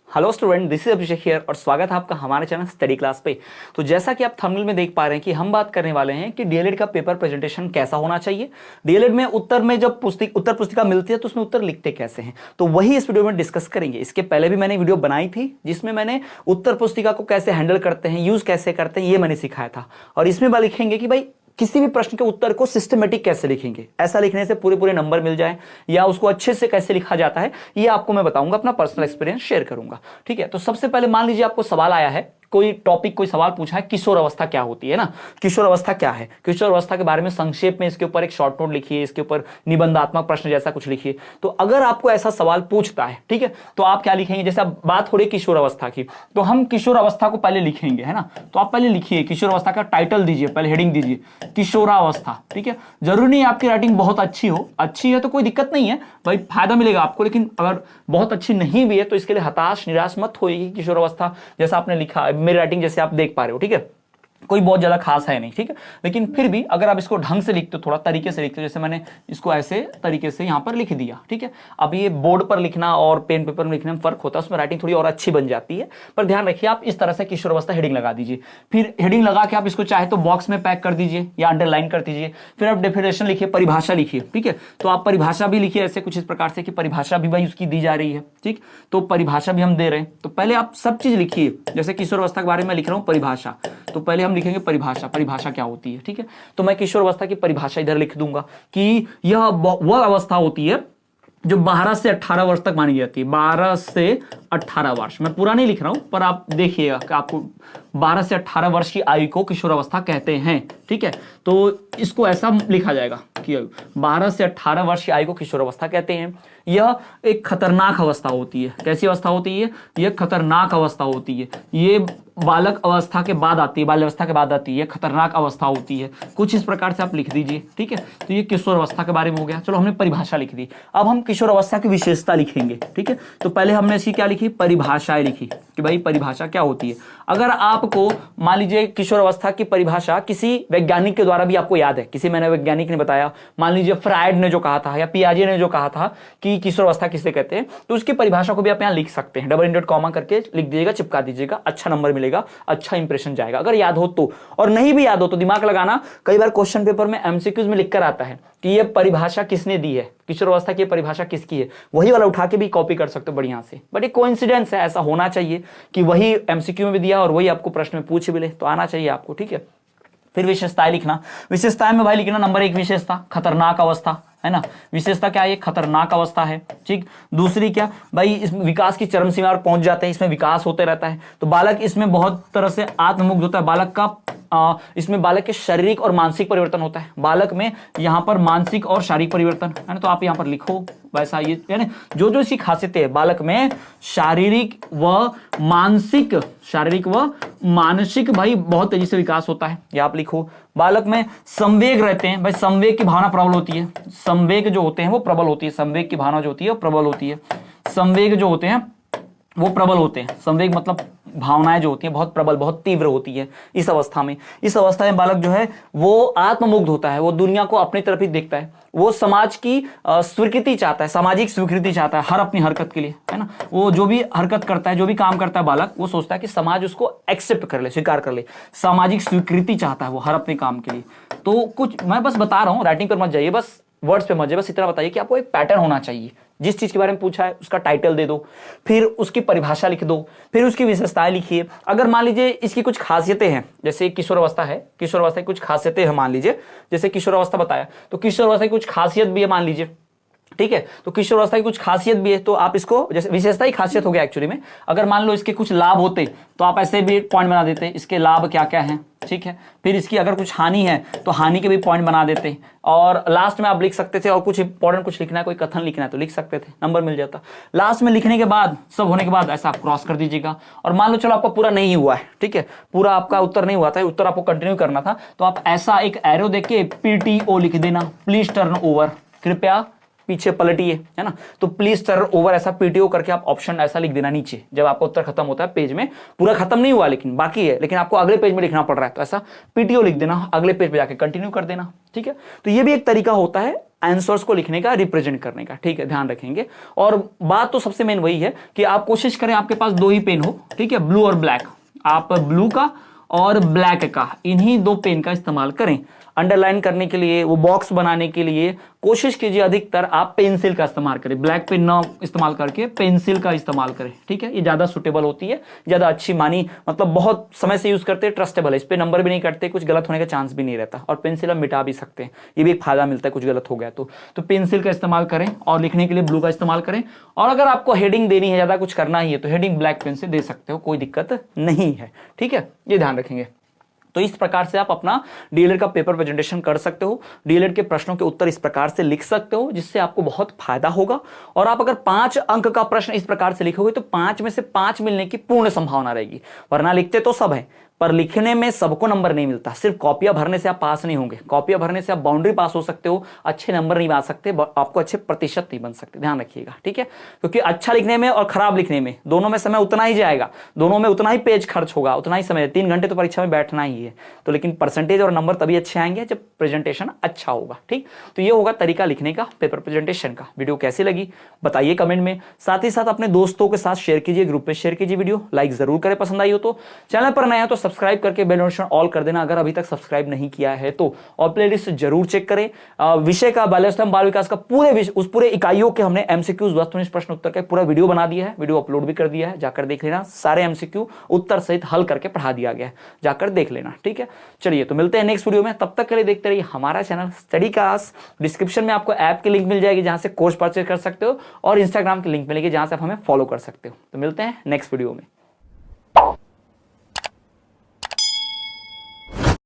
Hello student, this is Abhishek here और स्वागत है आपका हमारे चैनल स्टडी क्लास पे। तो जैसा कि आप थंबनेल में देख पा रहे हैं कि हम बात करने वाले हैं कि डीएलएड का पेपर प्रेजेंटेशन कैसा होना चाहिए। डीएलएड में उत्तर में जब उत्तर पुस्तिका मिलती है तो उसमें उत्तर लिखते कैसे हैं, तो वही इस वीडियो में डिस्कस करेंगे। इसके पहले भी मैंने वीडियो बनाई थी जिसमें मैंने उत्तर पुस्तिका को कैसे हैंडल करते हैं, यूज कैसे करते हैं, ये मैंने सिखाया था। और इसमें बात लिखेंगे कि भाई किसी भी प्रश्न के उत्तर को सिस्टमेटिक कैसे लिखेंगे, ऐसा लिखने से पूरे पूरे नंबर मिल जाए, या उसको अच्छे से कैसे लिखा जाता है ये आपको मैं बताऊंगा, अपना पर्सनल एक्सपीरियंस शेयर करूंगा। ठीक है, तो सबसे पहले मान लीजिए आपको सवाल आया है, कोई टॉपिक कोई सवाल पूछा है, किशोर अवस्था क्या होती है ना, किशोर अवस्था क्या है, किशोर अवस्था के बारे में संक्षेप में इसके ऊपर एक शॉर्ट नोट लिखिए, इसके ऊपर निबंधात्मक प्रश्न जैसा कुछ लिखिए। तो अगर आपको ऐसा सवाल पूछता है, ठीक है, तो आप क्या लिखेंगे, जैसे आप बात हो रही किशोर अवस्था की, तो हम किशोर अवस्था को पहले लिखेंगे, है ना। तो आप पहले लिखिए किशोर अवस्था का टाइटल दीजिए, पहले हेडिंग दीजिए किशोरावस्था। ठीक है, जरूरी नहीं आपकी राइटिंग बहुत अच्छी हो, अच्छी है तो कोई दिक्कत नहीं है भाई, फायदा मिलेगा आपको, लेकिन अगर बहुत अच्छी नहीं भी है तो इसके लिए हताश निराश मत होइए। किशोर अवस्था जैसा आपने लिखा, मेरी राइटिंग जैसे आप देख पा रहे हो, ठीक है, कोई बहुत ज्यादा खास है नहीं, ठीक है, लेकिन फिर भी अगर आप इसको ढंग से लिखते हो, थोड़ा तरीके से लिखते हो, जैसे मैंने इसको ऐसे तरीके से यहां पर लिख दिया, ठीक है। अब ये बोर्ड पर लिखना और पेन पेपर में लिखने में फर्क होता है, उसमें राइटिंग थोड़ी और अच्छी बन जाती है, पर ध्यान रखिए आप इस तरह से किशोर अवस्था हेडिंग लगा दीजिए। फिर हेडिंग लगा के आप इसको चाहे तो बॉक्स में पैक कर दीजिए या अंडरलाइन कर दीजिए। फिर आप डेफिनेशन लिखिए, परिभाषा लिखिए, ठीक है, तो आप परिभाषा भी लिखिए ऐसे कुछ इस प्रकार से कि परिभाषा भी भाई उसकी दी जा रही है, ठीक, तो परिभाषा भी हम दे रहे हैं। तो पहले आप सब चीज लिखिए, जैसे किशोर अवस्था के बारे में लिख रहा हूं परिभाषा, तो पहले हम लिखेंगे परिभाषा, परिभाषा क्या होती है, ठीक है। तो मैं किशोर अवस्था की परिभाषा इधर लिख दूंगा कि यह वह अवस्था होती है जो 12 से 18 वर्ष तक मानी जाती है। 12 से 18 वर्ष, मैं पूरा नहीं लिख रहा हूं पर आप देखिएगा कि आपको 12 से 18 वर्ष की आयु को किशोर अवस्था कहते हैं, ठीक है। तो इसको ऐसा लिखा जाएगा कि 12 से 18 वर्ष की आयु को किशोर अवस्था कहते हैं। यह एक खतरनाक अवस्था होती है। कैसी अवस्था होती है? यह खतरनाक अवस्था होती है। ये बालक अवस्था के बाद आती है, बाल्य अवस्था के बाद आती है, खतरनाक अवस्था होती है। कुछ इस प्रकार से आप लिख दीजिए, ठीक है। तो ये किशोर अवस्था के बारे में हो गया। चलो हमने परिभाषा लिख दी, अब हम किशोर अवस्था की विशेषता लिखेंगे, ठीक है। तो पहले हमने इसकी क्या लिखी, परिभाषाएं लिखी कि भाई परिभाषा क्या होती है। अगर आपको मान लीजिए किशोर अवस्था की परिभाषा किसी वैज्ञानिक के द्वारा भी आपको याद है, किसी मैंने वैज्ञानिक ने बताया, मान लीजिए फ्रायड ने जो कहा था या पियाजे ने जो कहा था कि किशोर अवस्था किसे कहते हैं, तो उसकी परिभाषा को भी आप यहां लिख सकते हैं। डबल इंडेड कॉमा करके लिख दीजिएगा, चिपका दीजिएगा, अच्छा नंबर मिलेगा, अच्छा इंप्रेशन जाएगा अगर याद हो तो। और नहीं भी याद हो तो दिमाग लगाना, कई बार क्वेश्चन पेपर में एमसीक्यूज में लिखकर आता है कि यह परिभाषा किसने दी है, किशोर अवस्था की परिभाषा किसकी है, वही वाला उठा के भी कॉपी कर सकते हो बढ़िया से। बट एक कोइंसिडेंस है, ऐसा होना चाहिए कि वही एमसीक्यू में भी दिया और वही आपको प्रश्न में पूछ भी ले, तो आना चाहिए आपको, ठीक है। फिर विशेषताएं लिखना, विशेषताएं में भाई लिखना नंबर 1 विशेषता खतरनाक अवस्था, है ना। विशेषता क्या है, खतरनाक अवस्था है, ठीक। दूसरी क्या भाई, इस विकास की चरम सीमा पर पहुंच जाते हैं, इसमें विकास होते रहता है, तो बालक इसमें बहुत तरह से आत्ममुग्ध होता है। बालक का इसमें बालक के शारीरिक और मानसिक परिवर्तन होता है। बालक में यहाँ पर मानसिक और शारीरिक परिवर्तन, है ना, तो आप यहाँ पर लिखो वैसा, ये यानी जो जो इसकी खासियतें है, बालक में शारीरिक व मानसिक भाई बहुत तेजी से विकास होता है, ये आप लिखो। बालक में संवेग रहते हैं, भाई संवेग की भावना प्रबल होती है, संवेग जो होते हैं वो प्रबल होती है, संवेग की भावना जो होती है वो प्रबल होती है, संवेग जो होते हैं वो प्रबल होते हैं। संवेग मतलब भावनाएं जो होती हैं बहुत प्रबल, बहुत तीव्र होती है इस अवस्था में। इस अवस्था में बालक जो है वो आत्ममुग्ध होता है, वो दुनिया को अपनी तरफ ही देखता है, वो समाज की स्वीकृति चाहता है, सामाजिक स्वीकृति चाहता है हर अपनी हरकत के लिए, है ना। वो जो भी हरकत करता है, जो भी काम करता है बालक, वो सोचता है कि समाज उसको एक्सेप्ट कर ले, स्वीकार कर ले, सामाजिक स्वीकृति चाहता है वो हर अपने काम के लिए। तो कुछ मैं बस बता रहा हूँ, राइटिंग पर मत जाइए, बस वर्ड्स पे मत जाइए, बस इतना बताइए कि आपको एक पैटर्न होना चाहिए। जिस चीज के बारे में पूछा है उसका टाइटल दे दो, फिर उसकी परिभाषा लिख दो, फिर उसकी विशेषताएं लिखिए। अगर मान लीजिए इसकी कुछ खासियतें हैं, जैसे किशोर अवस्था है, किशोर अवस्था की कुछ खासियतें हैं, मान लीजिए जैसे किशोर अवस्था बताया, तो किशोर अवस्था की कुछ खासियत भी है मान लीजिए, ठीक है। तो किशोर अवस्था की कुछ खासियत भी है, तो आप इसको, जैसे विशेषता ही खासियत हो गया एक्चुअली में, अगर मान लो इसके कुछ लाभ होते तो आप ऐसे भी पॉइंट बना देते, इसके लाभ क्या क्या हैं, ठीक है। फिर इसकी अगर कुछ हानि है तो हानि के भी पॉइंट बना देते, और लास्ट में आप लिख सकते थे, और कुछ इंपॉर्टेंट कुछ लिखना है, कोई कथन लिखना है तो लिख सकते थे, नंबर मिल जाता। लास्ट में लिखने के बाद, सब होने के बाद ऐसा आप क्रॉस कर दीजिएगा। और मान लो चलो आपका पूरा नहीं हुआ है, ठीक है, पूरा आपका उत्तर नहीं हुआ था, उत्तर आपको कंटिन्यू करना था, तो आप ऐसा एक एरो देख के PTO लिख देना, प्लीज टर्न ओवर, कृपया पीछे पलटिए, है ना। तो प्लीज टर्न ओवर ऐसा पीटीओ करके आप ऑप्शन ऐसा लिख देना नीचे, जब आपका उत्तर खत्म होता है पेज में, पूरा खत्म नहीं हुआ लेकिन बाकी है, लेकिन आपको अगले पेज में लिखना पड़ रहा है, तो ऐसा पीटीओ लिख देना, अगले पेज पे जाके कंटिन्यू कर देना, ठीक है। तो ये भी एक तरीका होता है आंसर्स को लिखने का, रिप्रेजेंट करने का, ठीक है, ध्यान रखेंगे। और बात तो सबसे मेन वही है कि आप कोशिश करें आपके पास दो ही पेन हो, ठीक है, ब्लू और ब्लैक, आप ब्लू का और ब्लैक का, इन्हीं दो पेन का इस्तेमाल करें। अंडरलाइन करने के लिए, वो बॉक्स बनाने के लिए कोशिश कीजिए अधिकतर आप पेंसिल का इस्तेमाल करें, ब्लैक पेन ना इस्तेमाल करके पेंसिल का इस्तेमाल करें, ठीक है। ये ज्यादा सुटेबल होती है, ज्यादा अच्छी मानी, मतलब बहुत समय से यूज करते हैं, ट्रस्टेबल है, इस पे नंबर भी नहीं कटते, कुछ गलत होने का चांस भी नहीं रहता, और पेंसिल हम मिटा भी सकते हैं, ये भी एक फायदा मिलता है कुछ गलत हो गया तो पेंसिल का इस्तेमाल करें, और लिखने के लिए ब्लू का इस्तेमाल करें। और अगर आपको हेडिंग देनी है, ज्यादा कुछ करना ही है, तो हेडिंग ब्लैक पेन से दे सकते हो, कोई दिक्कत नहीं है, ठीक है, ये ध्यान रखेंगे। तो इस प्रकार से आप अपना डीएलएड का पेपर प्रेजेंटेशन कर सकते हो, डीएलएड के प्रश्नों के उत्तर इस प्रकार से लिख सकते हो, जिससे आपको बहुत फायदा होगा। और आप अगर 5 अंक का प्रश्न इस प्रकार से लिखोगे तो 5 में से 5 मिलने की पूर्ण संभावना रहेगी, वरना लिखते तो सब है, पर लिखने में सबको नंबर नहीं मिलता। सिर्फ कॉपियां भरने से आप पास नहीं होंगे, कॉपियां भरने से आप बाउंड्री पास हो सकते हो, अच्छे नंबर नहीं आ सकते, आपको अच्छे प्रतिशत नहीं बन सकते, ध्यान रखिएगा, ठीक है। क्योंकि अच्छा लिखने में और खराब लिखने में, दोनों में समय उतना ही जाएगा, दोनों में उतना ही पेज खर्च होगा, उतना ही समय, 3 घंटे तो परीक्षा में बैठना ही है, तो लेकिन परसेंटेज और नंबर तभी अच्छे आएंगे जब प्रेजेंटेशन अच्छा होगा, ठीक। तो ये होगा तरीका लिखने का, पेपर प्रेजेंटेशन का। वीडियो कैसी लगी बताइए कमेंट में, साथ ही साथ अपने दोस्तों के साथ शेयर कीजिए, ग्रुप में शेयर कीजिए वीडियो, लाइक जरूर करें पसंद आई हो तो। चैनल पर नया है तो सब्सक्राइब करके बेल नोटिफिकेशन ऑल कर देना, अगर अभी तक सब्सक्राइब नहीं किया है तो। और प्लेलिस्ट जरूर चेक करें। विषय का बाल्यवस्था बाल विकास का पूरे इकाइयों के हमने एमसीक्यूज वस्तुनिष्ठ प्रश्न उत्तर का पूरा वीडियो बना दिया है, वीडियो अपलोड भी कर दिया है, जाकर देख लेना। सारे एमसीक्यू उत्तर सहित हल करके पढ़ा दिया गया है, जाकर देख लेना, ठीक है। चलिए तो मिलते हैं नेक्स्ट वीडियो में, तब तक के लिए देखते रहिए हमारा चैनल स्टडी क्लास। डिस्क्रिप्शन में आपको ऐप की लिंक मिल जाएगी जहां से कोर्स परचेज कर सकते हो, और इंस्टाग्राम की लिंक मिलेगी जहां से आप हमें फॉलो कर सकते हो। तो मिलते हैं नेक्स्ट वीडियो में।